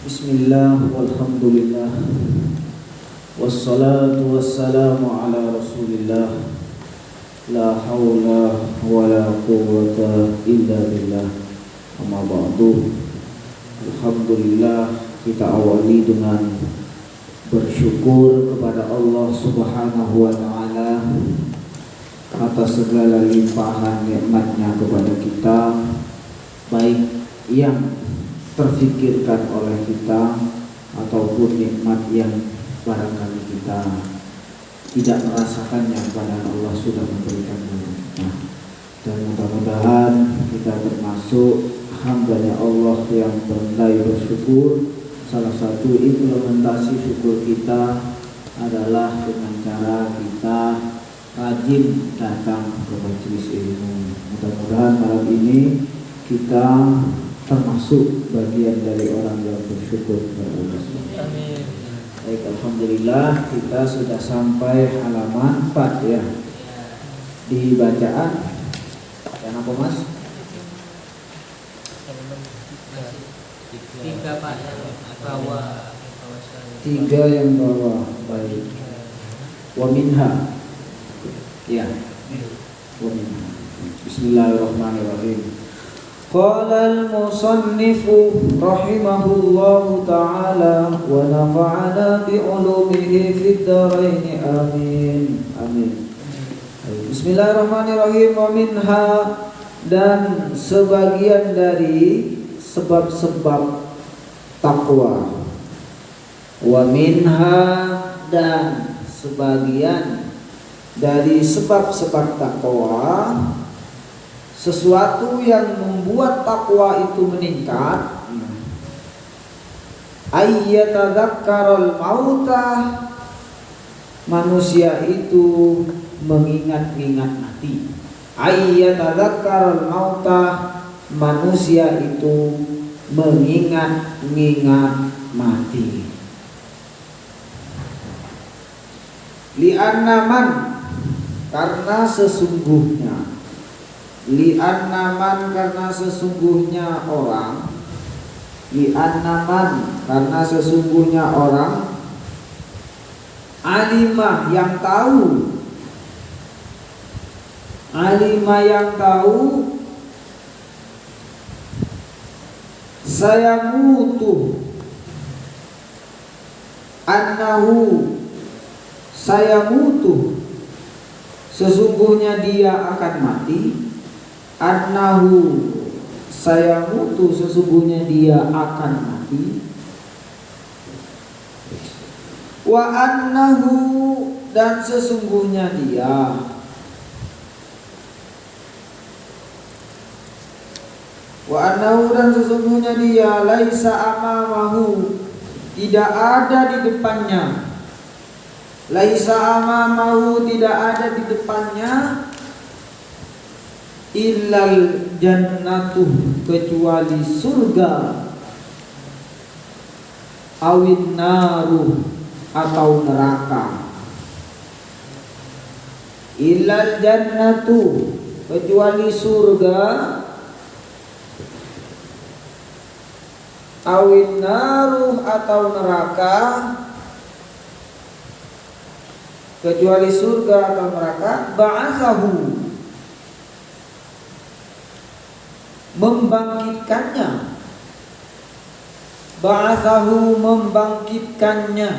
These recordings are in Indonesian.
Bismillah, walhamdulillah, wassalatu wassalamu ala rasulillah, la hawla wa la quwwata illa billah, amma ba'du. Alhamdulillah, kita awali dengan bersyukur kepada Allah subhanahu wa ta'ala atas segala limpahan nikmatnya kepada kita, baik yang terfikirkan oleh kita ataupun nikmat yang barangkali kita tidak merasakannya, padahal Allah sudah memberikan kepada kita. Dan mudah-mudahan kita termasuk hambanya Allah yang pandai bersyukur. Salah satu implementasi syukur kita adalah dengan cara kita rajin datang ke majelis ilmu. Mudah-mudahan malam ini kita termasuk bagian dari orang yang bersyukur kepada Allah. Amin. Baik, alhamdulillah kita sudah sampai halaman 4 ya. Di bacaan yang apa Mas? 3 Pak, bawah. 3 yang bawah. Baik. Wa minha. Ya. Wa minha. Bismillahirrahmanirrahim. Qala al-musannifu rahimahullahu ta'ala wa nafa'ana bi'ulumihi fid dharain amin. Amin. Bismillahirrahmanirrahim. Wa minha, dan sebagian dari sebab-sebab takwa. Wa minha, dan sebagian dari sebab-sebab takwa, sesuatu yang membuat takwa itu meningkat, ayyatadzakkarul mauta, manusia itu mengingat-ingat mati. Ayyatadzakkarul mauta, manusia itu mengingat-ingat mati. Li'anna man, karena sesungguhnya. Li'annaman, karena sesungguhnya orang. Li'annaman, karena sesungguhnya orang. Alimah, yang tahu. Alimah, yang tahu. Saya mutu. Annahu, saya mutu, sesungguhnya dia akan mati. Annahu, saya mutu, sesungguhnya dia akan mati. Wa annahu, dan sesungguhnya dia. Wa annahu, dan sesungguhnya dia. Laisa amamahu, tidak ada di depannya. Laisa amamahu, tidak ada di depannya. Illal jannatu, kecuali surga. Awin naru, atau neraka. Illal jannatu, kecuali surga. Awin naru, atau neraka. Kecuali surga atau neraka. Ba'atsahu, membangkitkannya. Ba'atsahu, membangkitkannya.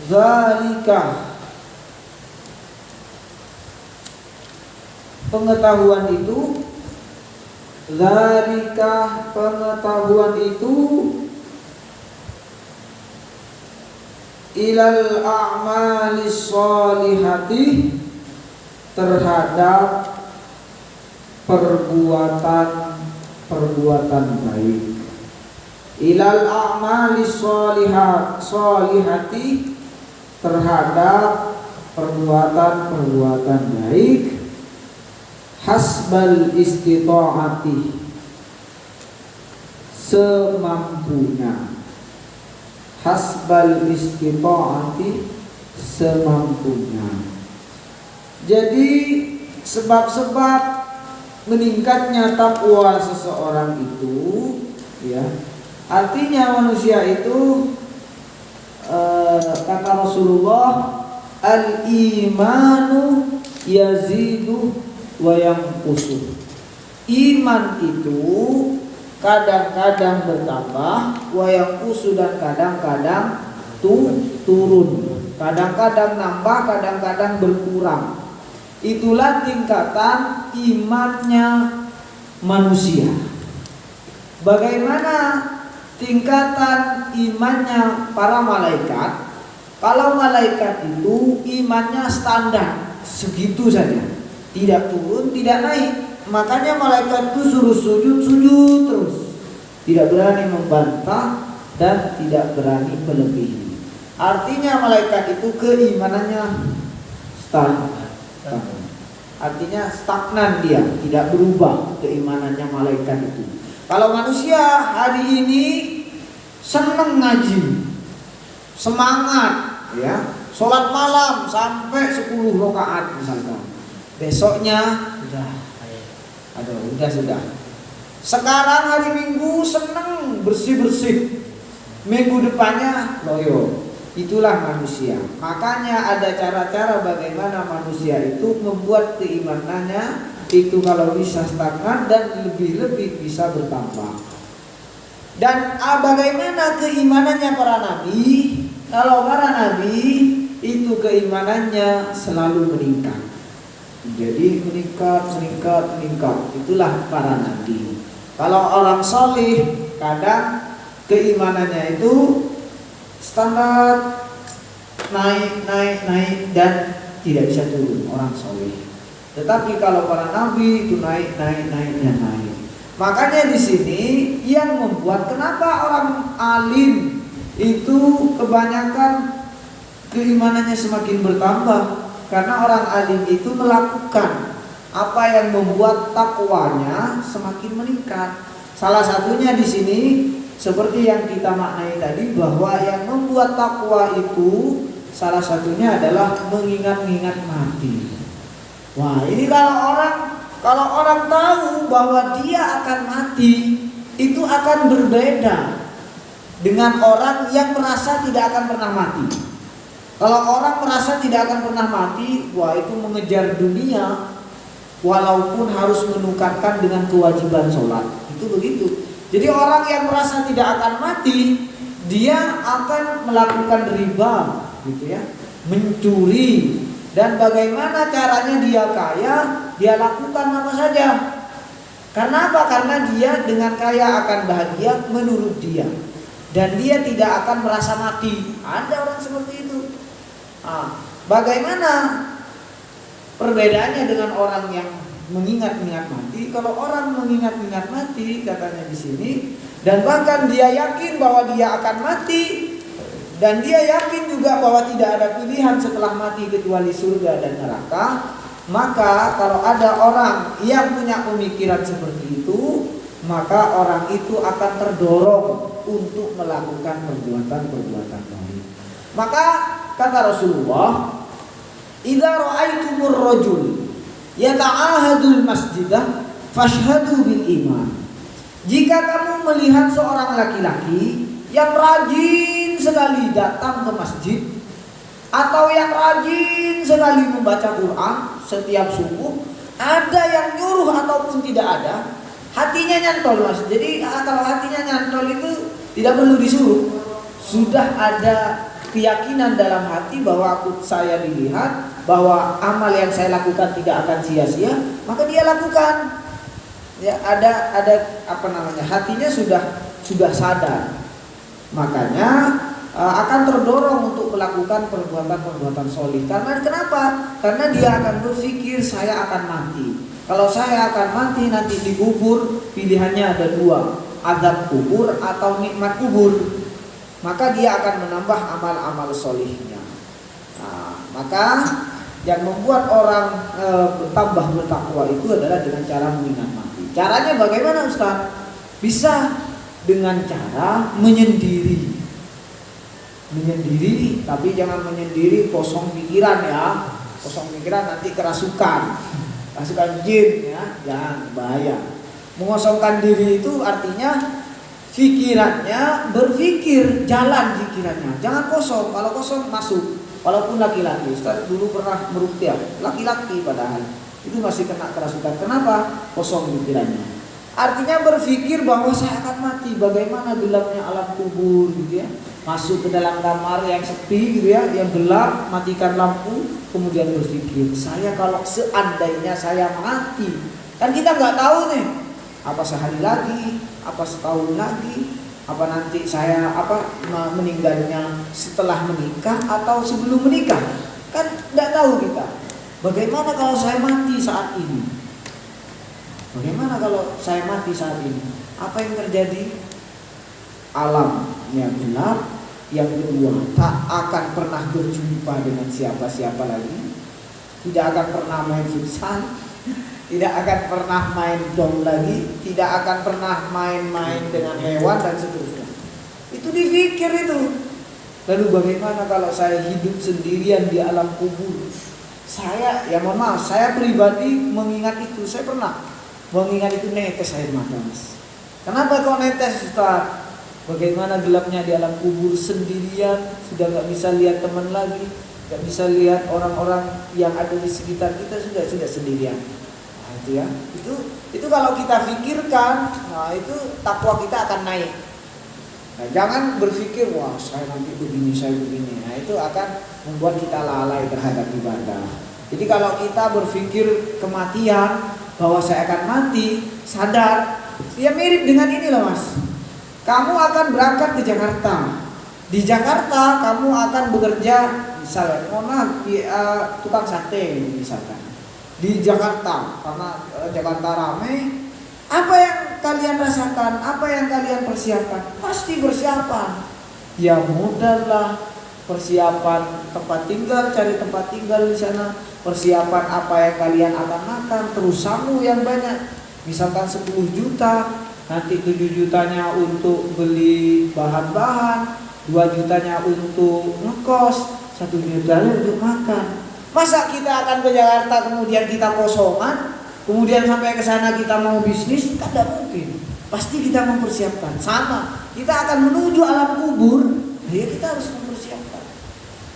Zalika, pengetahuan itu. Zalika, pengetahuan itu. Ilal a'malis sholihati, terhadap perbuatan baik. Ilal a'malis sholihati, terhadap perbuatan baik. Hasbal istita'ati, semampunya. Hasbal istita'ati, semampunya. Jadi sebab-sebab meningkatnya takwa seseorang itu, ya. Artinya manusia itu kata Rasulullah, al-imanu yazidu wa yanqusu. Iman itu kadang-kadang bertambah, wa yanqusu, dan kadang-kadang turun. Kadang-kadang nambah, kadang-kadang berkurang. Itulah tingkatan imannya manusia. Bagaimana tingkatan imannya para malaikat? Kalau malaikat itu imannya standar, segitu saja, tidak turun, tidak naik. Makanya malaikat itu suruh sujud terus, tidak berani membantah dan tidak berani melebihi. Artinya malaikat itu keimanannya standar. Artinya stagnan, dia tidak berubah keimanannya malaikat itu. Kalau manusia hari ini seneng ngaji, semangat, ya, sholat malam sampai 10 rakaat misalkan, besoknya sudah. Sekarang hari Minggu seneng bersih, minggu depannya loyo. Itulah manusia. Makanya ada cara-cara bagaimana manusia itu membuat keimanannya itu kalau bisa stagnan dan lebih bisa bertambah. Dan bagaimana keimanannya para nabi? Kalau para nabi itu keimanannya selalu meningkat. Jadi meningkat. Itulah para nabi. Kalau orang solih kadang keimanannya itu standar, naik dan tidak bisa turun, orang soleh. Tetapi kalau para nabi itu naik. Makanya di sini yang membuat kenapa orang alim itu kebanyakan keimanannya semakin bertambah, karena orang alim itu melakukan apa yang membuat takwanya semakin meningkat. Salah satunya di sini seperti yang kita maknai tadi, bahwa yang membuat takwa itu salah satunya adalah mengingat-ingat mati. Wah, ini kalau orang tahu bahwa dia akan mati, itu akan berbeda dengan orang yang merasa tidak akan pernah mati. Kalau orang merasa tidak akan pernah mati, wah itu mengejar dunia walaupun harus menukarkan dengan kewajiban sholat. Itu begitu. Jadi orang yang merasa tidak akan mati, dia akan melakukan riba, gitu ya, mencuri, dan bagaimana caranya dia kaya, dia lakukan apa saja. Karena apa? Karena dia dengan kaya akan bahagia menurut dia, dan dia tidak akan merasa mati. Ada orang seperti itu. Bagaimana perbedaannya dengan orang yang mengingat-ingat mati? Kalau orang mengingat-ingat mati, katanya di sini, dan bahkan dia yakin bahwa dia akan mati, dan dia yakin juga bahwa tidak ada pilihan setelah mati kecuali surga dan neraka, maka kalau ada orang yang punya pemikiran seperti itu, maka orang itu akan terdorong untuk melakukan perbuatan baik. Maka kata Rasulullah, idza ra'aitumur rajul yata'ahadul masjidah fashhadu bil iman. Jika kamu melihat seorang laki-laki yang rajin sekali datang ke masjid, atau yang rajin sekali membaca Quran setiap subuh, ada yang nyuruh ataupun tidak ada, hatinya nyantol, Mas. Jadi kalau hatinya nyantol itu tidak perlu disuruh, sudah ada keyakinan dalam hati bahwa saya dilihat, bahwa amal yang saya lakukan tidak akan sia-sia, maka dia lakukan. Ya, ada hatinya sudah sadar. Makanya akan terdorong untuk melakukan perbuatan sholih. Karena kenapa? Karena dia akan berpikir, saya akan mati. Kalau saya akan mati nanti dikubur, pilihannya ada dua, azab kubur atau nikmat kubur. Maka dia akan menambah amal-amal sholihnya. Maka yang membuat orang bertambah bertakwa itu adalah dengan cara mengingat mati. Caranya bagaimana, Ustaz? Bisa dengan cara menyendiri, tapi jangan menyendiri kosong pikiran ya. Kosong pikiran nanti kerasukan. Pasukan jin ya, jangan bahaya. Mengosongkan diri itu artinya pikirannya berpikir, jalan pikirannya. Jangan kosong. Kalau kosong masuk. Walaupun laki-laki, Ustaz dulu pernah meruqyah, laki-laki padahal itu masih kena kerasukan. Kenapa? Kosong pikirannya. Artinya berpikir bahwa saya akan mati. Bagaimana gelapnya alam kubur gitu ya. Masuk ke dalam kamar yang sepi gitu ya, yang gelap, matikan lampu, kemudian berpikir, saya kalau seandainya saya mati, kan kita nggak tahu nih, apa sehari lagi, apa setahun lagi, apa nanti saya meninggalnya setelah menikah atau sebelum menikah, kan nggak tahu kita. Bagaimana kalau saya mati saat ini? Bagaimana kalau saya mati saat ini? Apa yang terjadi? Alamnya gelap. Yang kedua, tak akan pernah berjumpa dengan siapa-siapa lagi. Tidak akan pernah main futsal. Tidak akan pernah main dom lagi. Tidak akan pernah main-main dengan hewan dan seterusnya. Itu dipikir itu. Lalu bagaimana kalau saya hidup sendirian di alam kubur? Saya, ya mohon maaf, saya pribadi mengingat itu. Saya pernah mengingat itu, netes air mata, Mas. Kenapa kok netes, Ustaz? Bagaimana gelapnya di alam kubur sendirian, sudah gak bisa lihat teman lagi, gak bisa lihat orang-orang yang ada di sekitar kita, sudah sendirian. Nah itu ya, itu kalau kita pikirkan, nah itu takwa kita akan naik. Nah, jangan berpikir, wah saya nanti begini, saya begini. Nah itu akan membuat kita lalai terhadap ibadah. Jadi kalau kita berpikir kematian, bahwa saya akan mati, sadar, ya mirip dengan ini loh Mas. Kamu akan berangkat ke Jakarta. Di Jakarta kamu akan bekerja misalnya, tukang sate misalkan. Di Jakarta, karena Jakarta ramai, apa yang kalian rasakan? Apa yang kalian persiapkan? Pasti persiapan. Ya modal lah, persiapan tempat tinggal, cari tempat tinggal di sana, persiapan apa yang kalian akan makan, terus samu yang banyak. Misalkan 10 juta, nanti 7 jutanya untuk beli bahan-bahan, 2 jutanya untuk ngekos, 1 jutanya untuk makan. Masa kita akan ke Jakarta kemudian kita kosongan, kemudian sampai ke sana kita mau bisnis? Tidak mungkin. Pasti kita mempersiapkan. Sama, kita akan menuju alam kubur, ya kita harus mempersiapkan.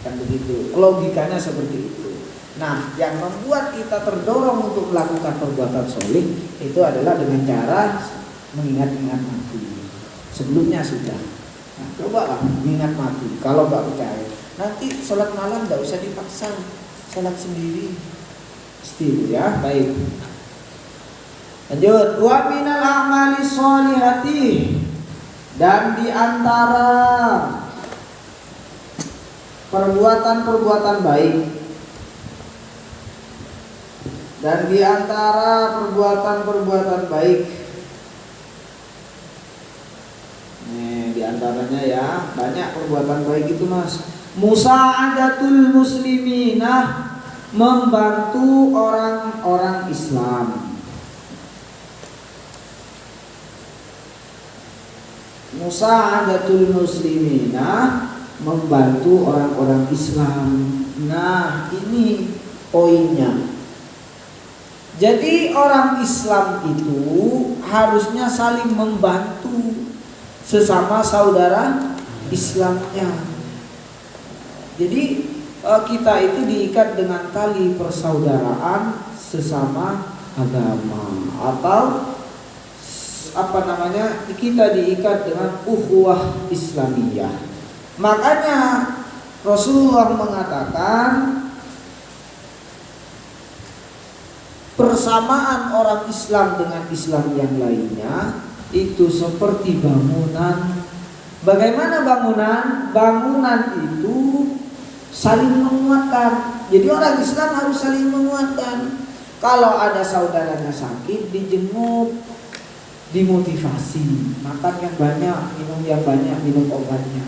Kan begitu. Logikanya seperti itu. Nah, yang membuat kita terdorong untuk melakukan perbuatan soleh itu adalah dengan cara mengingat-ingat mati. Sebelumnya sudah. Nah, cobalah mengingat mati. Kalau nggak percaya, nanti sholat malam nggak usah dipaksa, sholat sendiri. Pasti ya, baik. Lanjut. Wa minal a'mali sholihati, dan di antara perbuatan-perbuatan baik, dan di antara perbuatan-perbuatan baik, nih di antaranya ya banyak perbuatan baik itu Mas. Musa'adatul musliminah, membantu orang-orang Islam. Musa'adatul musliminah, membantu orang-orang Islam. Nah ini poinnya. Jadi orang Islam itu harusnya saling membantu sesama saudara Islamnya. Jadi kita itu diikat dengan tali persaudaraan sesama agama, atau kita diikat dengan ukhuwah Islamiyah. Makanya Rasulullah mengatakan persamaan orang Islam dengan Islam yang lainnya itu seperti bangunan. Bagaimana bangunan? Bangunan itu saling menguatkan. Jadi orang Islam harus saling menguatkan. Kalau ada saudaranya sakit, dijenguk, dimotivasi, makan yang banyak, minum yang banyak, minum obatnya.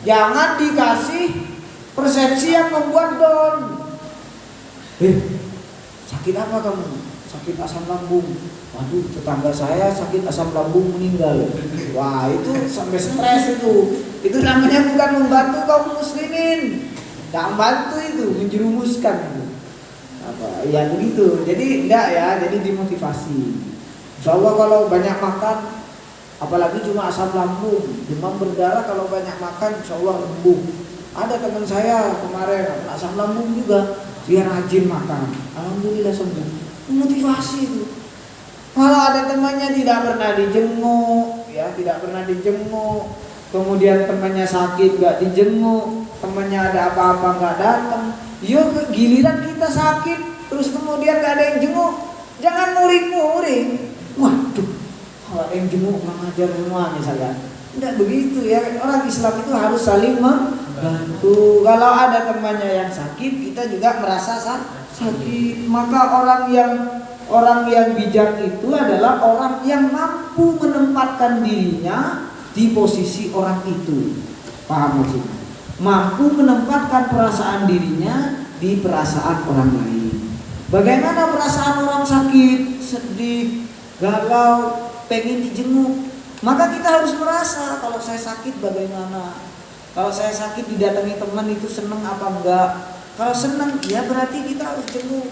Jangan dikasih persepsi yang membuat down. Sakit apa kamu? Sakit asam lambung. Waduh, tetangga saya sakit asam lambung meninggal. Wah, itu sampai stres itu. Itu namanya bukan membantu kaum muslimin. Gak membantu itu, menjerumuskan itu. Ya begitu. Jadi enggak ya, jadi dimotivasi. Insya Allah kalau banyak makan, apalagi cuma asam lambung, demam berdarah, kalau banyak makan insya Allah sembuh. Ada teman saya kemarin asam lambung juga, dia rajin makan, alhamdulillah sembuh. Motivasi itu. Kalau ada temannya tidak pernah dijenguk, ya tidak pernah dijenguk, kemudian temannya sakit nggak dijenguk, temannya ada apa-apa nggak datang, yo giliran kita sakit, terus kemudian nggak ada yang jenguk, jangan muring-muring. Waduh, kalau ada yang jenguk kurang ajar semua misalnya. Tidak begitu ya, orang Islam itu harus saling membantu. Kalau ada temannya yang sakit, kita juga merasa sakit. Maka orang yang bijak itu adalah orang yang mampu menempatkan dirinya di posisi orang itu. Paham maksudnya? Mampu menempatkan perasaan dirinya di perasaan orang lain. Bagaimana perasaan orang sakit, sedih, galau, pengen dijenguk? Maka kita harus merasa, kalau saya sakit bagaimana? Kalau saya sakit didatangi teman itu senang apa enggak? Kalau senang, ya berarti kita harus jenguk.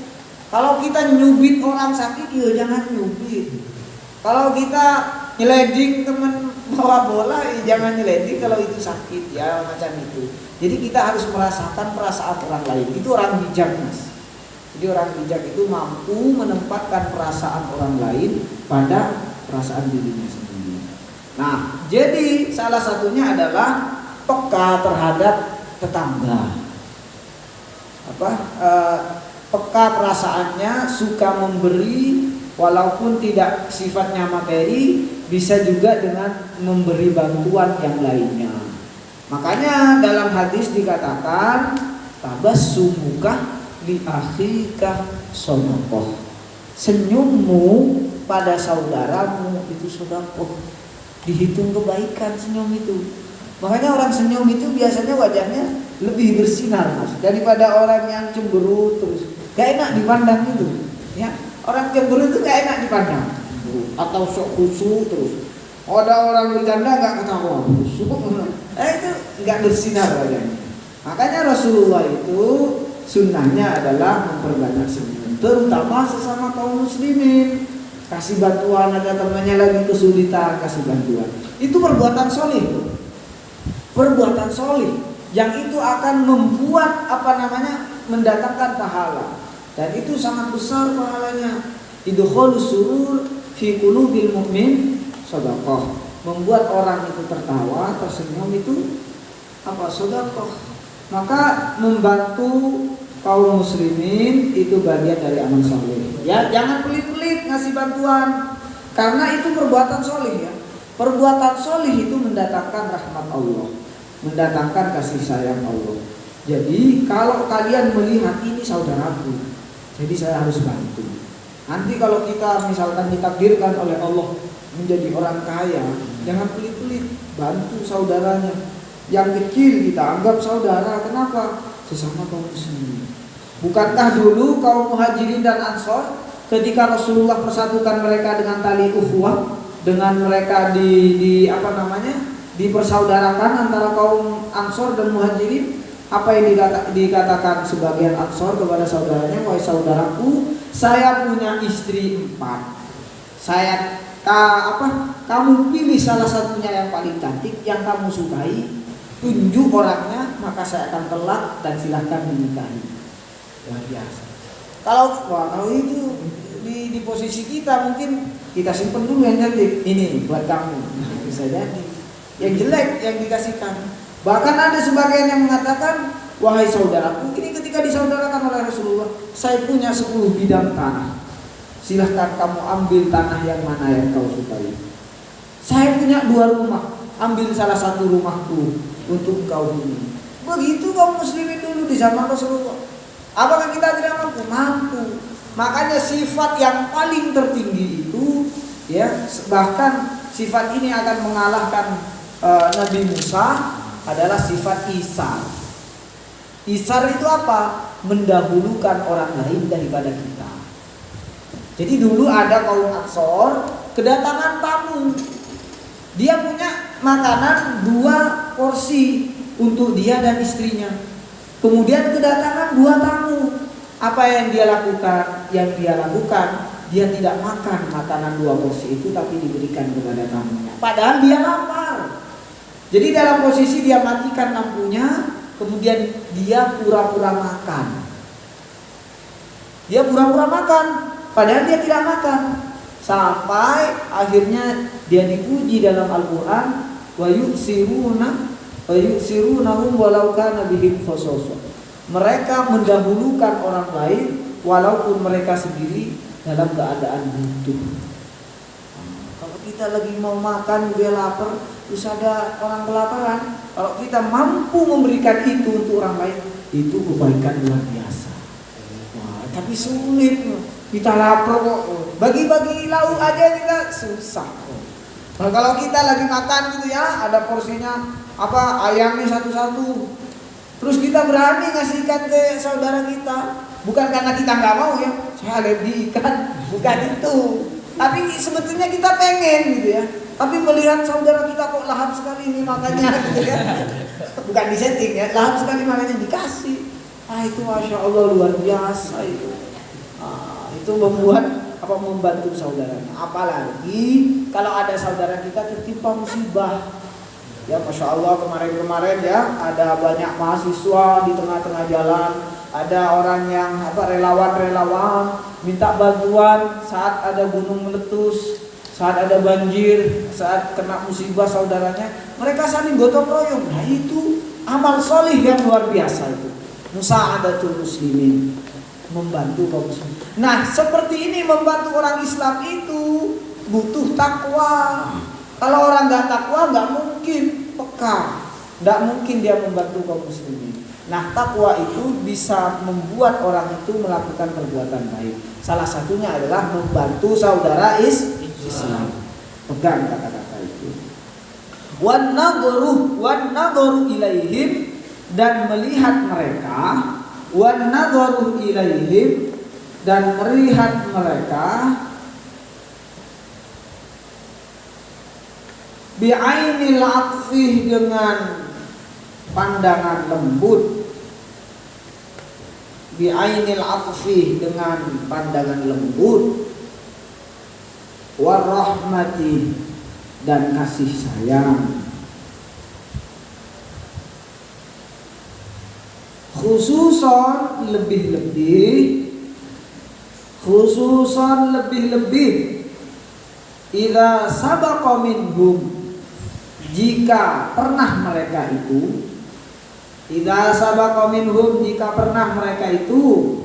Kalau kita nyubit orang sakit, ya jangan nyubit. Kalau kita nyeleding teman bawa bola, ya jangan nyeleding kalau itu sakit, ya macam itu. Jadi kita harus merasakan perasaan orang lain. Itu orang bijak, Mas. Jadi orang bijak itu mampu menempatkan perasaan orang lain pada perasaan dirinya sendiri. Nah, jadi salah satunya adalah peka terhadap tetangga. Peka perasaannya, suka memberi walaupun tidak sifatnya materi, bisa juga dengan memberi bantuan yang lainnya. Makanya dalam hadis dikatakan tabassumuka li akhika shadaqah. Senyummu pada saudaramu itu sedekah. Dihitung kebaikan senyum itu. Makanya orang senyum itu biasanya wajahnya lebih bersinar, Mas, daripada orang yang cemberut terus. Gak enak dipandang itu. Ya, orang cemberut itu gak enak dipandang. Atau sok khusyuk terus. Ada orang bercanda gak ketawa, khusyuk. Itu gak bersinar wajahnya. Makanya Rasulullah itu sunnahnya adalah memperbanyak senyum, terutama sesama kaum muslimin. Kasih bantuan, ada temannya lagi kesulitan, kasih bantuan. Itu perbuatan solih. Perbuatan solih yang itu akan membuat mendatangkan pahala. Dan itu sangat besar pahalanya. Idkhulus surur fi qulubil mu'min shadaqah. Membuat orang itu tertawa, tersenyum itu sedekah. Maka membantu kaum muslimin itu bagian dari amal soleh. Ya, jangan pelit-pelit ngasih bantuan, karena itu perbuatan soleh ya. Perbuatan soleh itu mendatangkan rahmat Allah, mendatangkan kasih sayang Allah. Jadi kalau kalian melihat ini saudaraku, jadi saya harus bantu. Nanti kalau kita misalkan ditakdirkan oleh Allah menjadi orang kaya, jangan pelit-pelit, bantu saudaranya. Yang kecil kita anggap saudara. Kenapa? Sesama kaum muslimin. Bukankah dulu kaum muhajirin dan ansor ketika Rasulullah persatukan mereka dengan tali ukhuwah, dengan mereka dipersaudarakan antara kaum ansor dan muhajirin? Apa yang dikatakan sebagian ansor kepada saudaranya, wahai saudaraku, saya punya istri 4. Kamu pilih salah satunya yang paling cantik, yang kamu sukai, tunjuk orangnya, maka saya akan telak dan silahkan dinikahi. Luar biasa. Kalau itu di posisi kita, mungkin kita simpen dulu yang cantik. Ini buat kamu. Bisa jadi. Yang jelek yang dikasihkan. Bahkan ada sebagian yang mengatakan, wahai saudaraku, ini ketika disaudarakan oleh Rasulullah, saya punya 10 bidang tanah. Silahkan kamu ambil tanah yang mana yang kau sukai. Saya punya 2 rumah, ambil salah satu rumahku untuk kau huni. Begitu kaum muslimin dulu di zaman Rasulullah. Apakah kita tidak mampu? Mampu. Makanya sifat yang paling tertinggi itu, ya, bahkan sifat ini akan mengalahkan Nabi Musa, adalah sifat isar. Isar itu apa? Mendahulukan orang lain daripada kita. Jadi dulu ada kaum Ansor kedatangan tamu. Dia punya makanan 2 porsi untuk dia dan istrinya. Kemudian kedatangan 2 tamu. Apa yang dia lakukan? Yang dia lakukan, dia tidak makan makanan 2 porsi itu, tapi diberikan kepada tamunya. Padahal dia lapar. Jadi dalam posisi dia matikan lampunya, kemudian dia pura-pura makan. Dia pura-pura makan, padahal dia tidak makan. Sampai akhirnya dia dipuji dalam Al-Quran, wa yu'sirunahum walau kana bihim khasasah. Mereka mendahulukan orang lain walaupun mereka sendiri dalam keadaan butuh. Kalau kita lagi mau makan, dia lapar, terus ada orang kelaparan, kalau kita mampu memberikan itu untuk orang lain, itu kebaikan luar biasa. Wah, tapi sulit. Kita lapar kok, bagi-bagi lauk aja kita susah. Nah, kalau kita lagi makan gitu ya, ada porsinya ayamnya satu-satu, terus kita berani ngasihkan ke saudara kita, bukan karena kita nggak mau ya, saya alergi ikan, bukan itu. Tapi sebetulnya kita pengen gitu ya. Tapi melihat saudara kita kok lahap sekali ini makannya gitu ya. Bukan disetting ya, lahap sekali makannya dikasih. Itu Masya Allah luar biasa itu. Itu membantu saudaranya. Apalagi kalau ada saudara kita tertimpa musibah. Ya Masya Allah, kemarin ya ada banyak mahasiswa di tengah-tengah jalan, ada orang yang relawan minta bantuan saat ada gunung meletus, saat ada banjir, saat kena musibah saudaranya, mereka saling gotong royong. Nah itu amal solih yang luar biasa itu, musa'adatul muslimin, membantu kaum muslimin. Nah seperti ini membantu orang Islam itu butuh takwa. Kalau orang nggak takwa nggak mungkin peka, nggak mungkin dia membantu kaum muslimin. Nah takwa itu bisa membuat orang itu melakukan perbuatan baik. Salah satunya adalah membantu saudara Islam. Pegang kata-kata itu. Wan nadharu ilaihim, dan melihat mereka. Wan nadharu ilaihim, dan melihat mereka. Bi'ainil atfih, dengan pandangan lembut. Bi'ainil atfih, dengan pandangan lembut. Warahmati, dan kasih sayang. Khususan lebih-lebih idza sabaqa minhum, jika pernah mereka itu, idza sabaqa minhum, jika pernah mereka itu,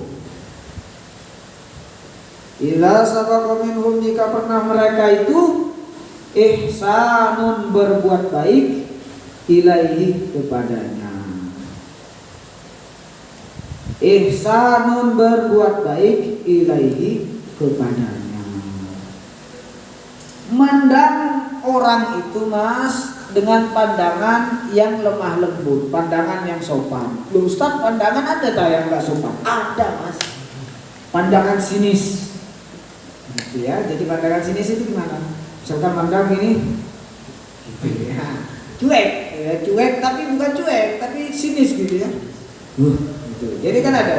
idza sabaqa minhum, jika pernah mereka itu, ihsanun, berbuat baik, ilaihi, kepadanya. Ihsanun, berbuat baik, ilaihi, kepadanya. Mandang orang itu mas dengan pandangan yang lemah lembut, pandangan yang sopan. Loh Ustaz, pandangan ada tak yang gak sopan? Ada mas. Pandangan sinis gitu ya. Jadi pandangan sinis itu gimana? Misalkan pandang ini gitu ya. Cuek tapi bukan cuek, tapi sinis gitu ya. Gitu. Jadi kan ada.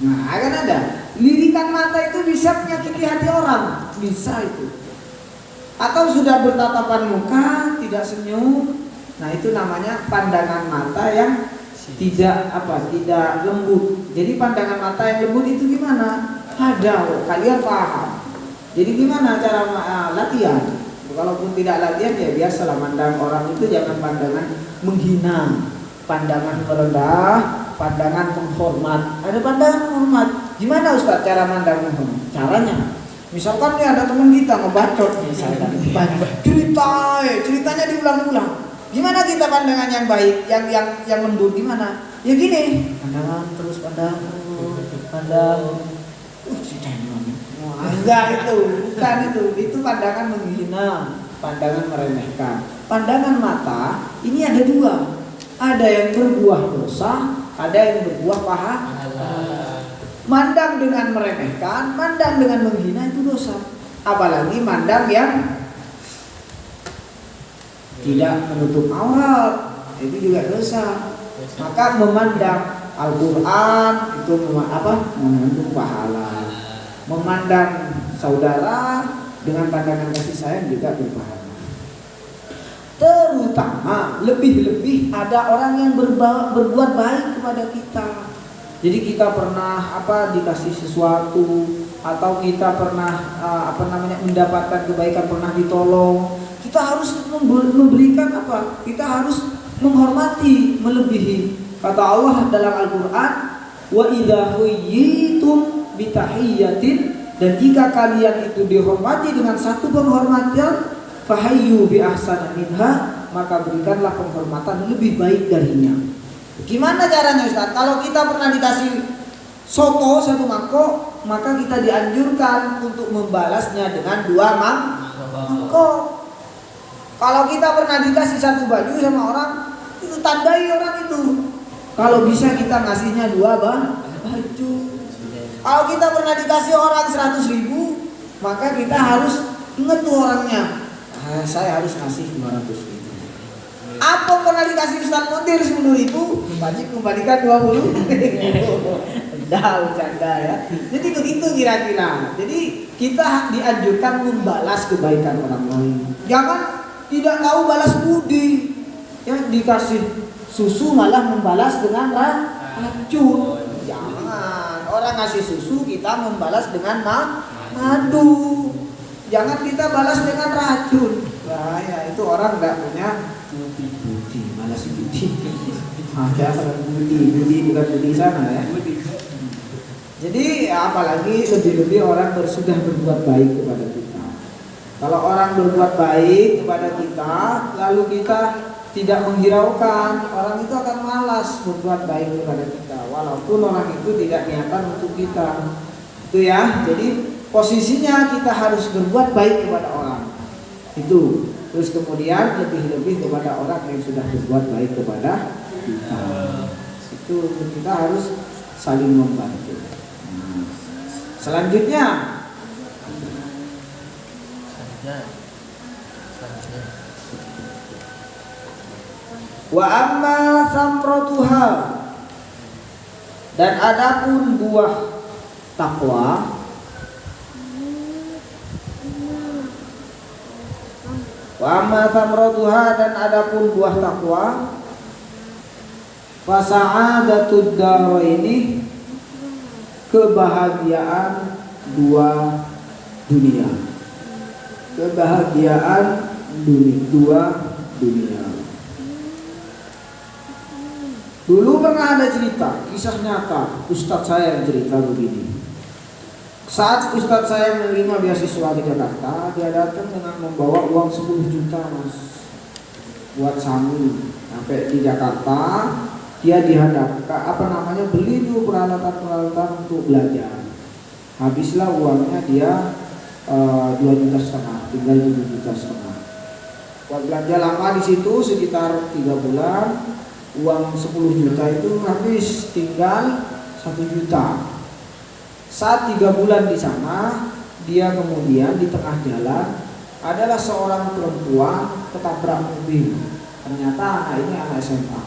Nah kan ada. Lirikan mata itu bisa menyakiti hati orang, bisa itu. Atau sudah bertatapan muka, tidak senyum. Nah itu namanya pandangan mata yang tidak lembut. Jadi pandangan mata yang lembut itu gimana? Ada, kalian paham. Jadi gimana cara latihan? Kalaupun tidak latihan ya biasalah, mandang orang itu jangan pandangan menghina, pandangan merendah, pandangan menghormat. Ada pandangan menghormat. Gimana Ustaz cara mandang menghormat? Caranya, misalkan nih ada teman kita ngebacot misalkan, ceritanya diulang-ulang. Gimana kita pandangan yang baik, yang lembut gimana? Ya gini, pandangan terus pandang. Enggak itu, bukan itu pandangan menghina, pandangan meremehkan. Pandangan mata ini ada dua, ada yang berbuah dosa, ada yang berbuah pahala. Mandang dengan meremehkan, mandang dengan menghina itu dosa. Apalagi mandang yang tidak menutup aurat, itu juga dosa. Maka memandang Al-Quran itu mengandung pahala. Memandang saudara dengan pandangan kasih sayang juga berpahala. Terutama lebih-lebih ada orang yang berbuat baik kepada kita. Jadi kita pernah dikasih sesuatu, atau kita pernah mendapatkan kebaikan, pernah ditolong. Kita harus memberikan Kita harus menghormati, melebihi. Kata Allah dalam Al-Quran, wa idza huyyitum bitahiyyatin, dan jika kalian itu dihormati dengan satu penghormatan, fahayyu bi ahsana minha, maka berikanlah penghormatan lebih baik darinya. Gimana caranya Ustaz? Kalau kita pernah dikasih soto 1 mangkok, maka kita dianjurkan untuk membalasnya dengan 2 mangkok. Kalau kita pernah dikasih 1 baju sama orang, itu tandai orang itu. Kalau bisa kita ngasihnya 2 baju. Kalau kita pernah dikasih orang 100.000, maka kita harus ingat tuh orangnya. Saya harus ngasih 200.000. Apa pernah dikasih Ustaz Montir 10.000, wajib kembalikan 20.000. Bercanda ya. Jadi begitu kira-kira. Jadi kita dianjurkan membalas kebaikan orang lain. Jangan tidak tahu balas budi. Ya, dikasih susu malah membalas dengan racun. Jangan. Orang ngasih susu kita membalas dengan madu. Jangan kita balas dengan racun. Bahaya, itu orang nggak punya budi, malas budi. Ada budi bukan budi sana ya. Jadi apalagi lebih-lebih orang sudah berbuat baik kepada kita. Kalau orang berbuat baik kepada kita, lalu kita tidak menghiraukan, orang itu akan malas berbuat baik kepada kita, walaupun orang itu tidak niatan untuk kita. Itu ya. Jadi posisinya kita harus berbuat baik kepada orang. Itu. Terus kemudian lebih-lebih kepada orang yang sudah berbuat baik kepada kita. Itu kita harus saling membantu. Selanjutnya wa amma samratuha, dan adapun buah takwa, wa amma samratuha, dan adapun buah takwa, fa sa'adatud daraini, kebahagiaan 2 dunia. Kebahagiaan 2 dunia. Dulu pernah ada cerita, kisah nyata, ustadz saya yang cerita begini. Saat ustadz saya menerima beasiswa di Jakarta, dia datang dengan membawa uang 10 juta mas, buat Sami. Sampai di Jakarta, dia dihadapkan beli tuh peralatan untuk belajar. Habislah uangnya dia 2,5 juta, tinggal 7,5 juta. Buat belanja lama di situ sekitar 3 bulan, uang 10 juta itu habis, tinggal 1 juta. Saat 3 bulan di sana, dia kemudian di tengah jalan adalah seorang perempuan ketabrak mobil. Ternyata anak ini anak SMA.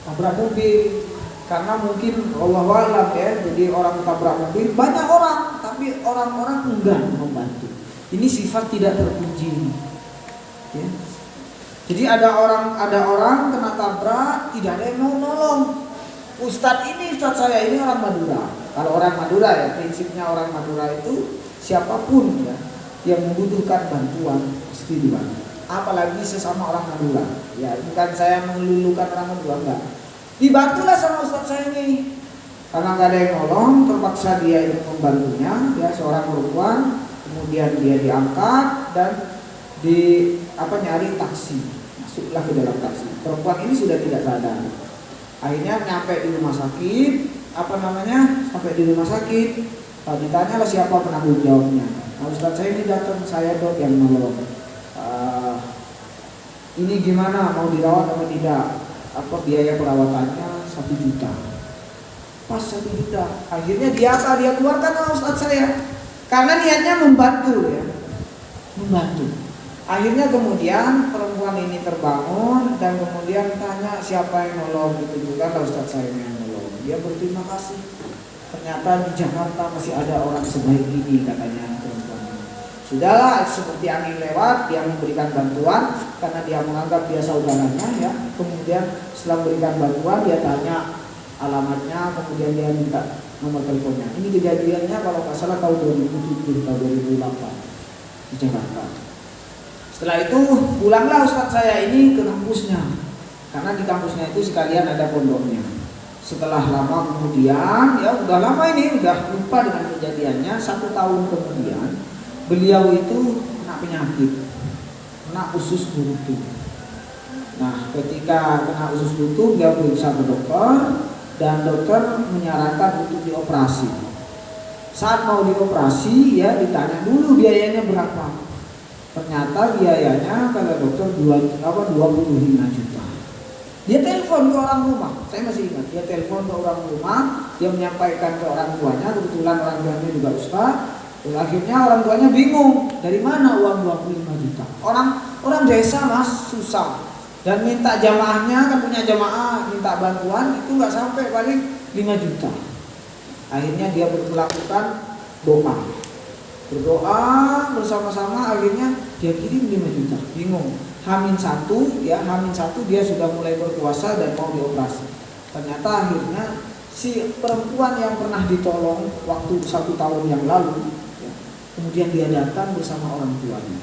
Tabrak mobil karena mungkin Allahualam ya, jadi orang tabrak mobil banyak orang, tapi orang-orang enggan membantu. Ini sifat tidak terpuji ya. Jadi ada orang kena tabrak, tidak ada yang mau nolong. Ustadz saya ini orang Madura. Kalau orang Madura ya, prinsipnya orang Madura itu siapapun ya yang membutuhkan bantuan pasti dibantu. Apalagi sesama orang Madura. Ya, bukan saya melulukan orang Madura, enggak. Dibantulah sama ustadz saya ini. Karena nggak ada yang nolong, terpaksa dia itu membantunya, ya seorang perempuan. Kemudian dia diangkat dan nyari taksi. Masuklah ke dalam taksi. Perempuan ini sudah tidak sadar. Akhirnya nyampe di rumah sakit, sampai di rumah sakit. Ditanyalah siapa penanggung jawabnya. Nah, ustadz saya ini datang, saya dok yang nolong. Ini gimana, mau dirawat atau tidak? Biaya perawatannya 1 juta. Pas 1 juta. Akhirnya dia keluarkan sama ustadz saya. Karena niatnya membantu ya. Membantu. Akhirnya kemudian perempuan ini terbangun dan kemudian tanya siapa yang nolong, itu juga ustadz saya yang nolong. Dia berterima kasih. Ternyata di Jakarta masih ada orang sebaik ini, katanya perempuan. Sudahlah, seperti angin lewat, dia memberikan bantuan karena dia menganggap dia saudaranya ya. Kemudian setelah memberikan bantuan, dia tanya alamatnya, kemudian dia minta nomor teleponnya. Ini kejadiannya kalau nggak salah tahun 2007 atau 2008 di Jakarta. Setelah itu pulanglah Ustadz saya ini ke kampusnya, karena di kampusnya itu sekalian ada pondoknya. Setelah lama kemudian, ya udah lama ini, udah lupa dengan kejadiannya. 1 tahun kemudian beliau itu kena penyakit, kena usus buntu. Nah, ketika kena usus buntu, beliau periksa ke dokter dan dokter menyarankan untuk dioperasi. Saat mau dioperasi, ya ditanya dulu biayanya berapa. Ternyata biayanya kata dokter 25 juta. Dia telepon ke orang rumah, saya masih ingat. Dia telepon ke orang rumah, dia menyampaikan ke orang tuanya. Kebetulan orang tuanya juga ustaz. Akhirnya orang tuanya bingung, dari mana uang 25 juta? Orang desa mas, susah. Dan minta jamaahnya, kan punya jamaah, minta bantuan itu nggak sampai paling 5 juta. Akhirnya dia melakukan doa, berdoa bersama-sama. Akhirnya dia kirim 5 juta. Bingung. H-1 ya, H-1 dia sudah mulai berpuasa dan mau dioperasi. Ternyata akhirnya si perempuan yang pernah ditolong waktu 1 tahun yang lalu ya, kemudian dia datang bersama orang tuanya.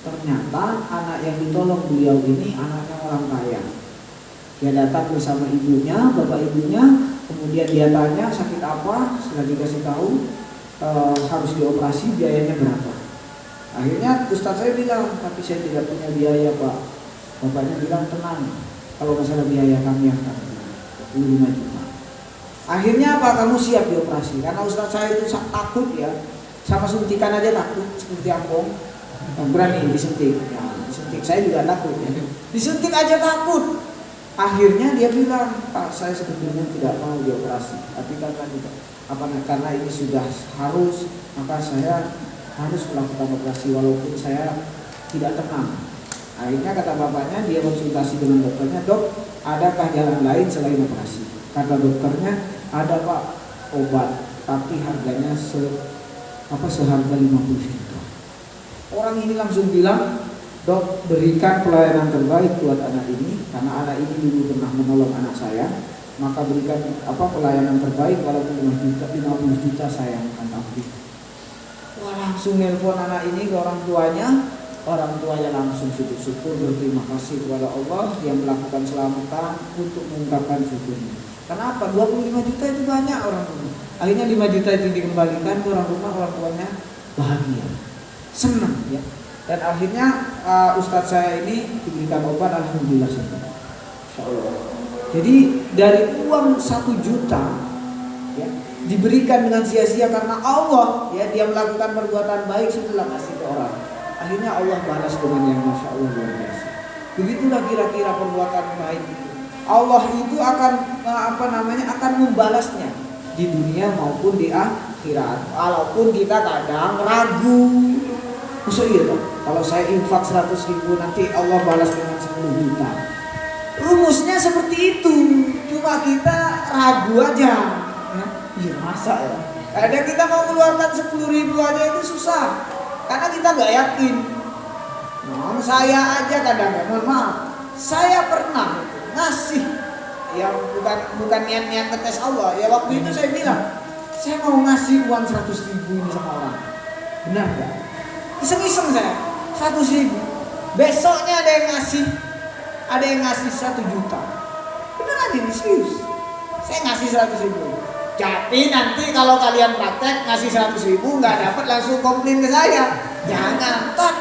Ternyata anak yang ditolong beliau ini anaknya orang kaya. Dia datang bersama ibunya, bapak ibunya, kemudian dia tanya sakit apa, setelah dikasih tahu harus dioperasi, biayanya berapa. Akhirnya ustaz saya bilang, tapi saya tidak punya biaya pak. Bapaknya bilang tenang, kalau masalah biaya kami akan 25 juta. Akhirnya apa, kamu siap dioperasi? Karena ustaz saya itu takut ya, sama suntikan aja takut, seperti Ampong. Berani disuntik, ya, disuntik saya juga takut ya. Disuntik aja takut. Akhirnya dia bilang, Pak saya sebetulnya tidak mau dioperasi, tapi karena ini sudah harus, maka saya harus melakukan operasi walaupun saya tidak tenang. Akhirnya kata bapaknya, dia konsultasi dengan dokternya, dok, adakah jalan lain selain operasi? Kata dokternya, ada pak, obat, tapi harganya seharga 50 juta. Orang ini langsung bilang, dok, berikan pelayanan terbaik buat anak ini, karena anak ini dulu pernah menolong anak saya, maka berikan pelayanan terbaik walaupun 50 juta saya akan tampil. Wah, langsung nelpon anak ini ke orang tuanya langsung syukur berterima kasih kepada Allah yang melakukan selamatan untuk mengungkapkan syukurnya. Kenapa? 25 juta itu banyak orang tua. Akhirnya 5 juta itu dikembalikan ke orang rumah, orang tuanya bahagia, senang ya. Dan akhirnya ustadz saya ini diberikan obat, alhamdulillah sembuh. Insyaallah. Jadi dari uang 1 juta ya, diberikan dengan sia-sia karena Allah ya, dia melakukan perbuatan baik setelah kasih ke orang. Akhirnya Allah balas dengan yang masya Allah luar biasa. Begitulah kira-kira perbuatan baik itu. Allah itu akan akan membalasnya di dunia maupun di akhirat. Walaupun kita kadang ragu. Maksud iya toh, kalau saya infak 100.000 nanti Allah balas dengan 10 juta. Rumusnya seperti itu, cuma kita ragu aja. Iya masa ya? Kadang kita mau keluarkan 10.000 aja itu susah, karena kita nggak yakin. Nah, saya aja kadang, mohon maaf, saya pernah ngasih yang bukan niat-niat ngetes Allah. Ya waktu itu saya bilang, saya mau ngasih uang 100.000 ini sama orang, benar nggak? Iseng-iseng saya 100.000. Besoknya ada yang ngasih 1 juta. Beneran ini serius. Saya ngasih 100.000. Tapi nanti kalau kalian praktek ngasih 100.000 nggak dapat langsung komplain ke saya. Jangan, Tat.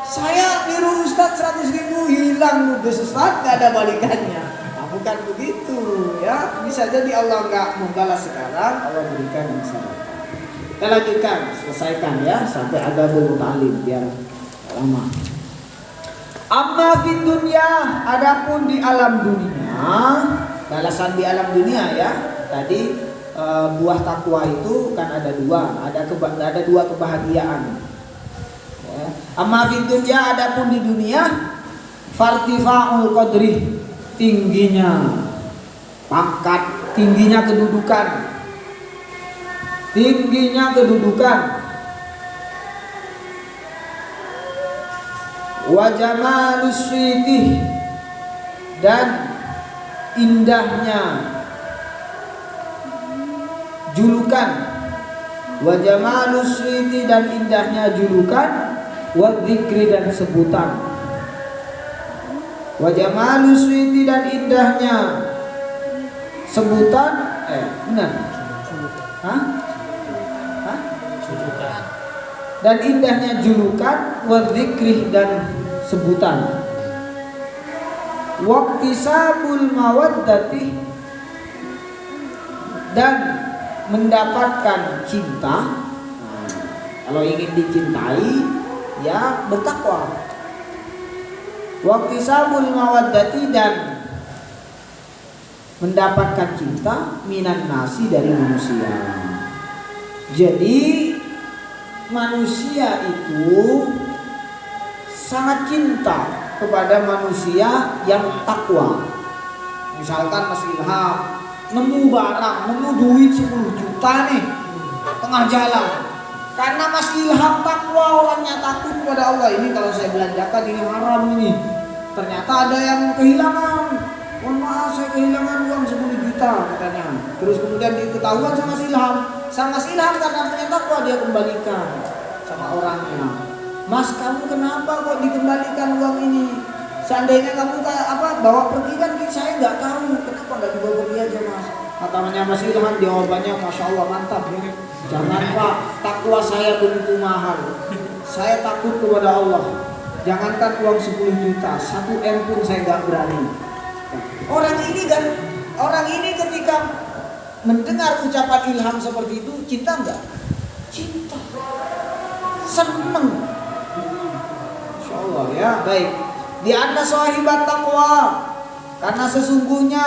Saya niru Ustadz 100.000 hilang ludes Ustadz, nggak ada balikannya. Nah, bukan begitu ya. Bisa jadi Allah nggak membalas sekarang, Allah berikan yang sabar. Kita lanjutkan, selesaikan ya sampai ada bermutalim biar lama. Amma fid dunya, adapun di alam dunia, balasan di alam dunia ya. Tadi buah takwa itu kan ada dua, ada dua kebahagiaan. Ya. Amma fid dunya, adapun di dunia, fartifa'ul qadri, tingginya pangkat tingginya kedudukan, wa jamalus suitih, dan indahnya julukan, wa jamalus suitih, dan indahnya julukan, wa dzikri, dan sebutan. Wa jamalus suitih, dan indahnya sebutan, benar? Hah? Julukan. Dan indahnya julukan, wa dzikri, dan sebutan. Waqtisabul mawaddati, dan mendapatkan cinta. Kalau ingin dicintai, ya bertakwa. Waqtisabul mawaddati, dan mendapatkan cinta, minan nasi, dari manusia. Jadi manusia itu sangat cinta kepada manusia yang takwa. Misalkan Mas Ilham nemu barang, nemu duit 10 juta nih tengah jalan, karena Mas Ilham takwa, orangnya takut kepada Allah. Ini kalau saya belanjakan ini haram ini. Ternyata ada yang kehilangan, mohon maaf saya kehilangan uang 10 juta katanya. Terus kemudian diketahuan sama Mas Ilham. Sama Mas Ilham karena punya takwa, dia kembalikan sama orangnya. Mas, kamu kenapa kok dikembalikan uang ini? Seandainya kamu bawa pergi kan saya nggak tahu, kenapa nggak dibawa pergi aja Mas? Katanya Mas Ilham, jawabannya Masya Allah mantap ya. Jangan Pak, takwa saya begitu mahal. Saya takut kepada Allah. Jangankan uang 10 juta, 1 M pun saya nggak berani. Orang ini ketika mendengar ucapan Ilham seperti itu, cinta nggak? Cinta, seneng. Insya Allah ya, baik. Di anna sahibat taqwa, karena sesungguhnya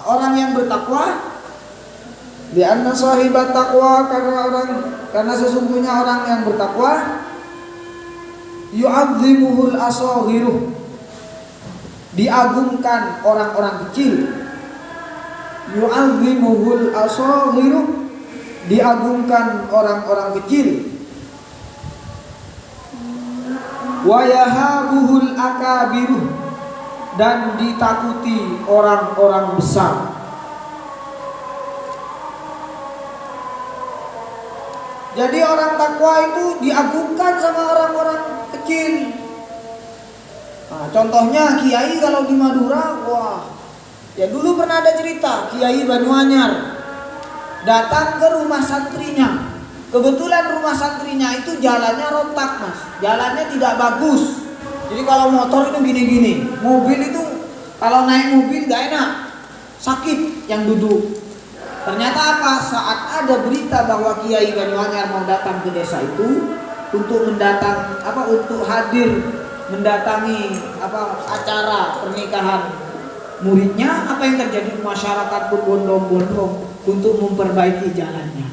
orang yang bertakwa. Di anna sahibat taqwa, karena sesungguhnya orang yang bertakwa, yu'azzimuhul asaghiru, diagungkan orang-orang kecil. Yu'azzimuhul asaghiru, diagungkan orang-orang kecil. Wa yahabuhul akabiru, dan ditakuti orang-orang besar. Jadi orang takwa itu diagungkan sama orang-orang kecil. Nah, contohnya kiai kalau di Madura, wah, ya dulu pernah ada cerita Kiai Banyuanyar datang ke rumah santrinya. Kebetulan rumah santrinya itu jalannya rontak Mas, jalannya tidak bagus. Jadi kalau motor itu gini-gini, mobil itu kalau naik mobil gak enak, sakit yang duduk. Ternyata apa? Saat ada berita bahwa Kiai Banyuanyar mau datang ke desa itu untuk hadir mendatangi acara pernikahan muridnya, apa yang terjadi? Masyarakat berbondong-bondong untuk memperbaiki jalannya.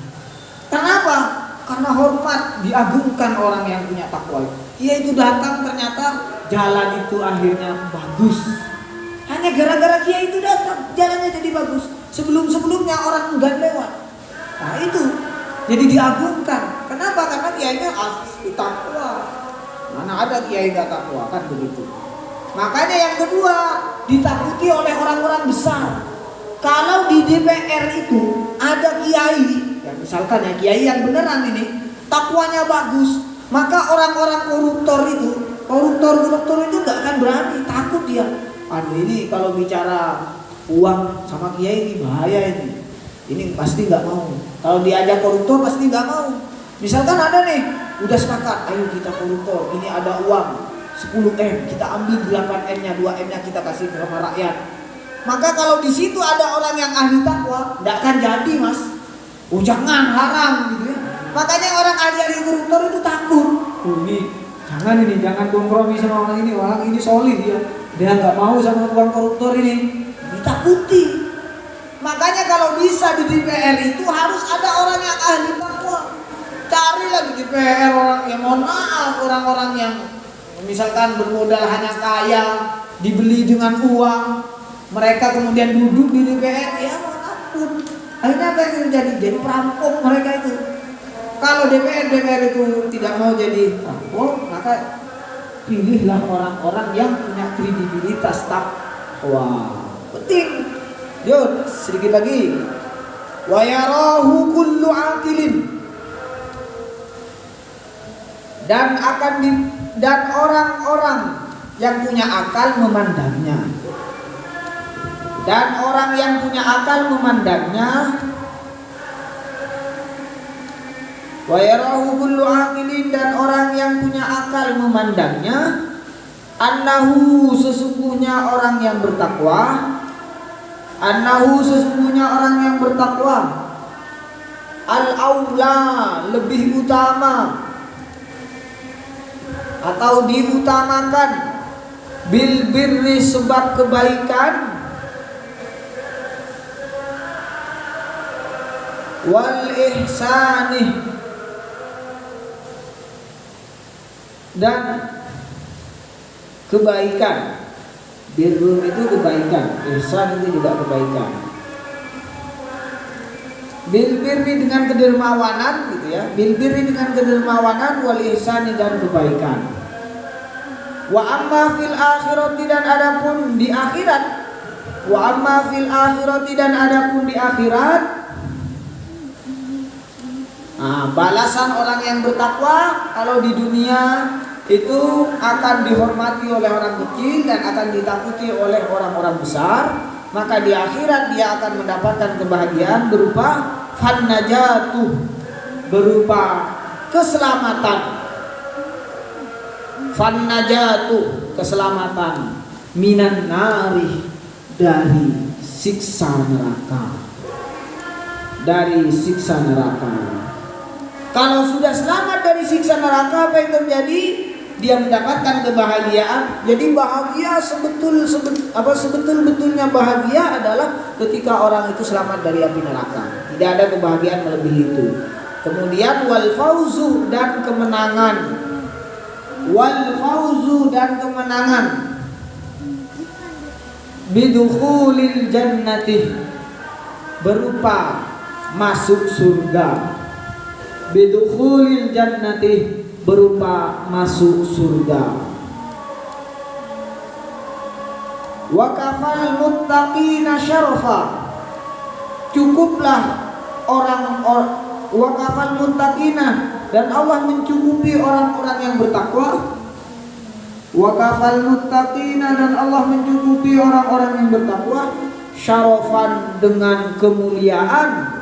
Kenapa? Karena hormat, diagungkan orang yang punya takwa. Dia itu datang, ternyata jalan itu akhirnya bagus. Hanya gara-gara Kiai itu datang, jalannya jadi bagus. Sebelum-sebelumnya orang enggan lewat. Nah itu, jadi diagungkan. Kenapa? Karena Kiainya asli takwa. Mana ada Kiai gak takwa, kan begitu. Makanya yang kedua, ditakuti oleh orang-orang besar. Kalau di DPR itu ada kiai, ya misalkan ya kiai yang beneran ini, takwanya bagus, maka orang-orang koruptor itu nggak akan berani, takut dia. Aduh ini kalau bicara uang sama kiai ini bahaya ini pasti nggak mau. Kalau diajak koruptor pasti nggak mau. Misalkan ada nih, udah sepakat, ayo kita koruptor, ini ada uang 10 M, kita ambil 8 M-nya, 2 M-nya kita kasih sama rakyat. Maka kalau di situ ada orang yang ahli takwa, tidak akan jadi Mas. Oh jangan, haram gitu ya. Makanya orang ahli koruptor itu takut. Oh jangan kompromi sama orang ini solid dia. Dia nggak mau sama uang koruptor ini, ditakuti. Makanya kalau bisa di DPR itu harus ada orang yang ahli takwa. Carilah di DPR orang yang orang-orang yang misalkan bermodal hanya kaya, dibeli dengan uang. Mereka kemudian duduk di DPR, ya mohon maaf, takut. Akhirnya apa yang terjadi? Jadi perampok mereka itu. Kalau DPR itu tidak mau jadi perampok, maka pilihlah orang-orang yang punya kredibilitas takwa. Penting. Yuk, sedikit lagi. Wa yarahu kullu aqilin. Dan orang-orang yang punya akal memandangnya. Dan orang yang punya akal memandangnya. Wa yarahu kullu aqilin, dan orang yang punya akal memandangnya, annahu sesungguhnya orang yang bertakwa, annahu sesungguhnya orang yang bertakwa, al-aula lebih utama atau diutamakan, bil birri sebab kebaikan, wal ihsani dan kebaikan. Birrun itu kebaikan, ihsan itu juga kebaikan. Bil birri dengan kedermawanan gitu ya. Bil birri dengan kedermawanan, wal ihsani dan kebaikan. Wa amma fil akhirati, dan adapun di akhirat. Wa amma fil akhirati, dan adapun di akhirat. Nah, balasan orang yang bertakwa kalau di dunia itu akan dihormati oleh orang kecil dan akan ditakuti oleh orang-orang besar, maka di akhirat dia akan mendapatkan kebahagiaan berupa fannajatuh, berupa keselamatan. Fannajatuh, keselamatan, minan nari, dari siksa neraka. Dari siksa neraka. Kalau sudah selamat dari siksa neraka, apa yang terjadi? Dia mendapatkan kebahagiaan. Jadi bahagia sebetul-betulnya bahagia adalah ketika orang itu selamat dari api neraka. Tidak ada kebahagiaan melebihi itu. Kemudian wal fauzu, dan kemenangan. Wal fauzu, dan kemenangan. Bidukhulil jannati, berupa masuk surga. Bidukhulil jannati, berupa masuk surga. Wa kafal muttaqina syarafa, cukuplah wa kafal muttaqina, dan Allah mencukupi orang-orang yang bertakwa. Wa kafal muttaqina, dan Allah mencukupi orang-orang yang bertakwa, syarafan, dengan kemuliaan.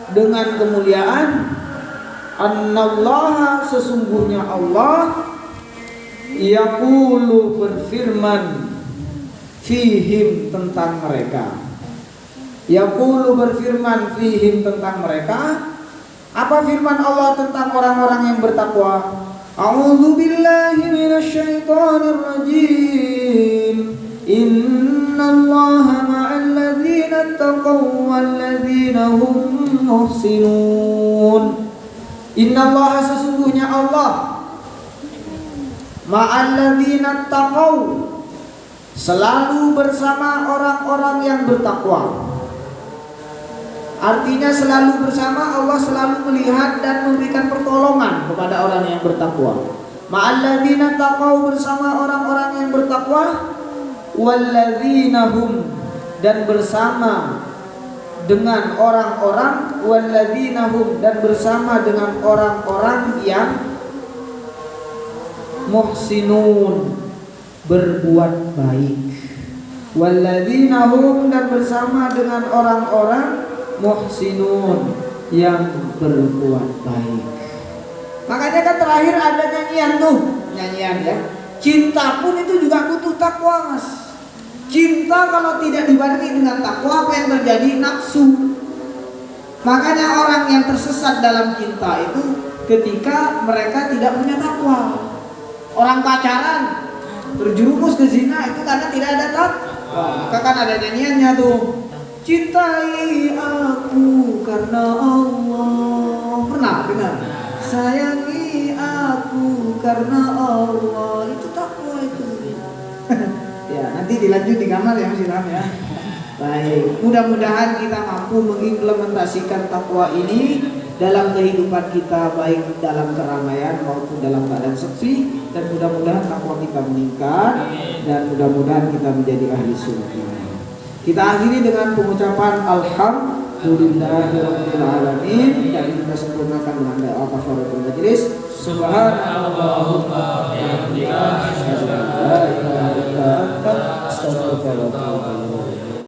Dengan kemuliaan, annallaha, sesungguhnya Allah, yaqulu, berfirman, fihim, tentang mereka. Yaqulu, berfirman, fihim, tentang mereka. Apa firman Allah tentang orang-orang yang bertakwa? A'udzu billahi minasyaitonir rajim. Innallaha ma'al ladzina taqaw wal ladzina hum muhsinun. Innallaha, sesungguhnya Allah, ma'al ladzina taqaw, selalu bersama orang-orang yang bertakwa. Artinya selalu bersama, Allah selalu melihat dan memberikan pertolongan kepada orang yang bertakwa. Ma'al ladzina taqaw, bersama orang-orang yang bertakwa. Walladzina hum, dan bersama dengan orang-orang, walladzina hum, dan bersama dengan orang-orang yang muhsinun, berbuat baik. Walladzina hum, dan bersama dengan orang-orang muhsinun, yang berbuat baik. Makanya kan terakhir ada nyanyian ya. Cinta pun itu juga butuh takwa, Mas. Cinta kalau tidak dibarengi dengan takwa, apa yang terjadi? Nafsu. Makanya orang yang tersesat dalam cinta itu ketika mereka tidak punya takwa. Orang pacaran terjerumus ke zina itu karena tidak ada takwa. Maka kan ada nyanyiannya tuh. Cintai aku karena Allah. Pernah dengar? Sayangi aku karena Allah. Itu takwa itu. Ya, Ya, nanti dilanjut di kamar ya Mas Ilham ya. Baik, mudah-mudahan kita mampu mengimplementasikan takwa ini dalam kehidupan kita, baik dalam keramaian maupun dalam keadaan sepi, dan mudah-mudahan takwa kita meningkat dan mudah-mudahan kita menjadi ahli surga. Kita akhiri dengan pengucapan alhamdulillahirabbil alamin, dan kita sempurnakan dengan doa kafaratul majlis. Subhanallah